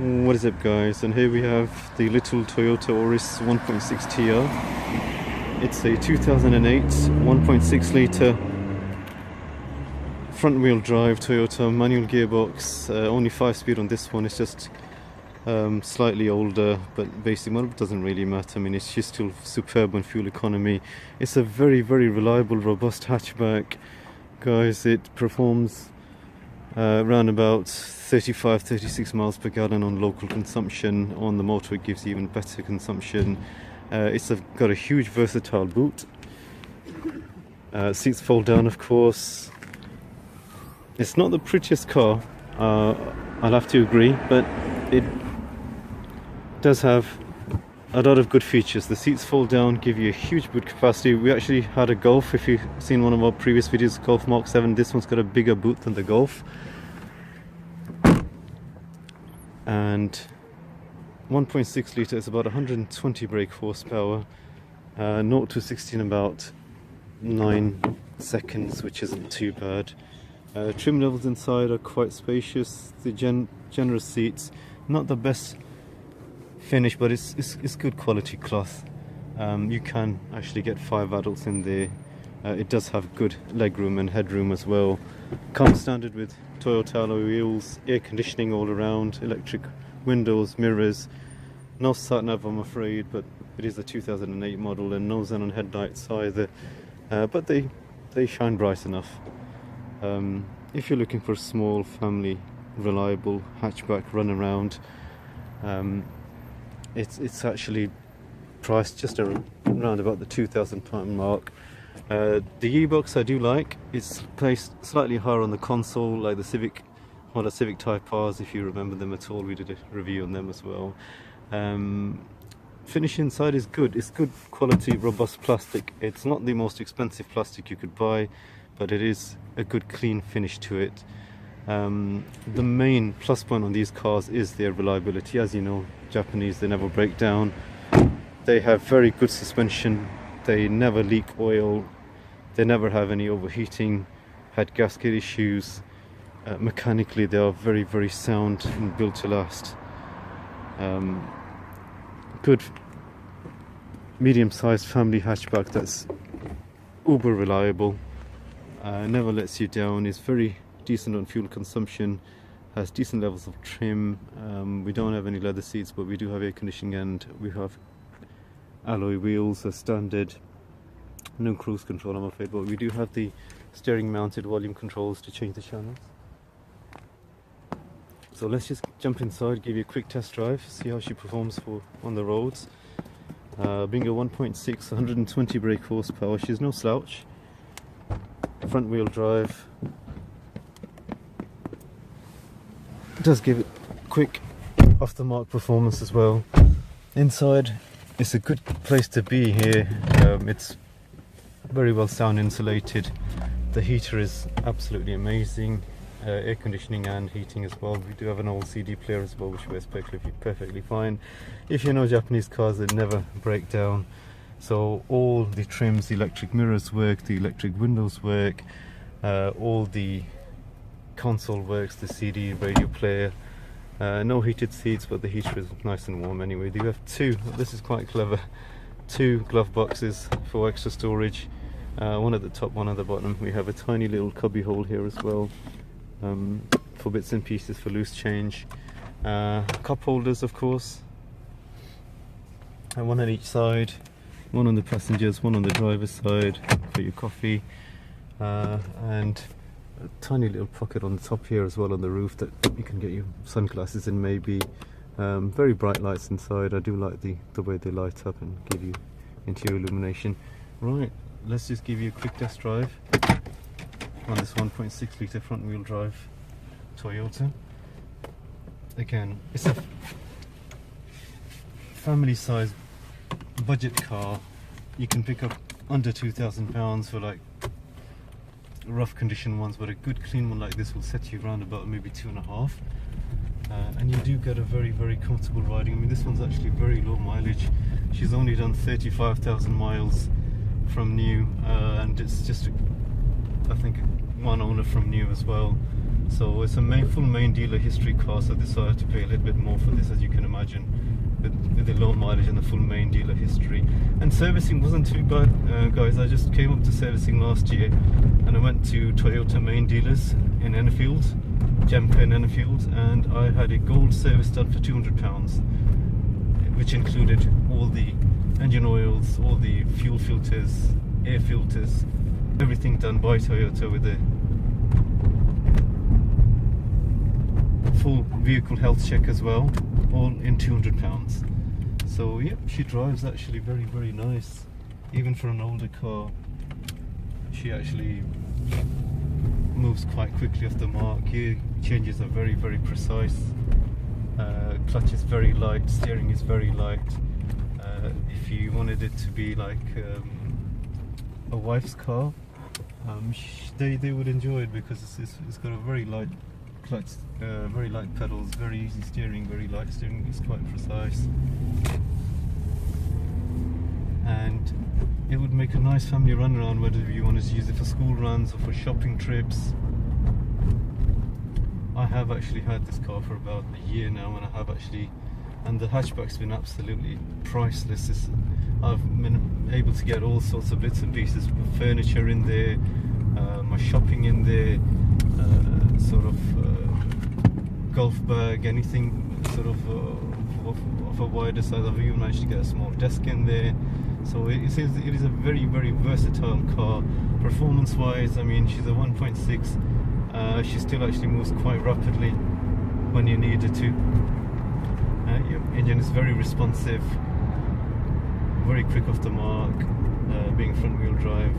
What is up, guys? And here we have the little Toyota Auris 1.6 TR. It's a 2008 1.6 litre front wheel drive Toyota manual gearbox, only 5-speed on this one. It's just slightly older, but basic model doesn't really matter. I mean, it's just still superb on fuel economy. It's a very reliable, robust hatchback, guys. It performs around about 35-36 miles per gallon on local consumption. On the motorway it gives even better consumption. It's got a huge versatile boot. Seats fold down, of course. It's not the prettiest car, I'll have to agree, but it does have a lot of good features. The seats fold down, give you a huge boot capacity. We actually had a Golf. If you've seen one of our previous videos, Golf Mark 7, this one's got a bigger boot than the Golf. And 1.6 litre is about 120 brake horsepower, 0 to 60 in about 9 seconds, which isn't too bad. Trim levels inside are quite spacious. The generous seats, not the best finish, but it's good quality cloth. You can actually get 5 adults in there. It does have good legroom and headroom as well. Comes standard with Toyota alloy wheels, air conditioning all around, electric windows, mirrors. No sat nav, I'm afraid, but it is a 2008 model, and no xenon headlights either. But they shine bright enough. If you're looking for a small, family, reliable hatchback run around, it's actually priced just around about the £2,000 mark. The gearbox I do like. It's placed slightly higher on the console, like the Civic, Honda Civic Type R's, if you remember them at all. We did a review on them as well. Finish inside is good. It's good quality, robust plastic. It's not the most expensive plastic you could buy, but it is a good clean finish to it. The main plus point on these cars is their reliability. As you know, Japanese, they never break down. They have very good suspension. They never leak oil. They never have any overheating, head gasket issues. Mechanically, they are very sound and built to last. Good medium-sized family hatchback that's uber reliable. Never lets you down. Is very decent on fuel consumption. Has decent levels of trim. We don't have any leather seats, but we do have air conditioning, and we have alloy wheels as standard. No cruise control, I'm afraid, but we do have the steering mounted volume controls to change the channels. So let's just jump inside, give you a quick test drive, see how she performs on the roads. Being a 1.6, 120 brake horsepower, she's no slouch. Front wheel drive. Does give it quick off the mark performance as well. Inside, it's a good place to be here. It's very well sound insulated. The heater is absolutely amazing. Air conditioning and heating as well. We do have an old CD player as well, which works perfectly fine. If you know Japanese cars, they never break down. So all the trims, the electric mirrors work, the electric windows work, all the console works, the CD, radio player. No heated seats, but the heater is nice and warm anyway. You have two, this is quite clever, 2 glove boxes for extra storage. One at the top, one at the bottom. We have a tiny little cubby hole here as well, for bits and pieces, for loose change. Cup holders, of course, and one on each side. One on the passengers, one on the driver's side for your coffee, and a tiny little pocket on the top here as well on the roof that you can get your sunglasses in maybe. Very bright lights inside. I do like the way they light up and give you interior illumination. Right, let's just give you a quick test drive on this 1.6 litre front wheel drive Toyota. Again, it's a family size budget car. You can pick up under £2,000 for like rough condition ones, but a good clean one like this will set you around about maybe 2.5, and you do get a very comfortable riding. I mean, this one's actually very low mileage. She's only done 35,000 miles from new, and it's just I think one owner from new as well. So it's a full main dealer history car, so this I have to pay a little bit more for this, as you can imagine, with the low mileage and the full main dealer history. And servicing wasn't too bad, guys. I just came up to servicing last year, and I went to Toyota main dealers in Enfield, Jamaica and Enfield, and I had a gold service done for £200, which included all the engine oils, all the fuel filters, air filters, everything done by Toyota with a full vehicle health check as well, all in £200. So yeah, she drives actually very, very nice. Even for an older car, she actually moves quite quickly off the mark. Gear changes are very, very precise. Clutch is very light, steering is very light. If you wanted it to be like a wife's car, they would enjoy it, because it's got a very light clutch, very light pedals, very easy steering, very light steering. It's quite precise, and it would make a nice family run around, whether you wanted to use it for school runs or for shopping trips. I have actually had this car for about a year now, and the hatchback's been absolutely priceless. I've been able to get all sorts of bits and pieces, furniture in there, my shopping in there, sort of golf bag, anything sort of a wider size. I've even managed to get a small desk in there. So it is a very, very versatile car. Performance wise, I mean, she's a 1.6. She still actually moves quite rapidly when you need her to. Engine is very responsive, very quick off the mark, being front wheel drive.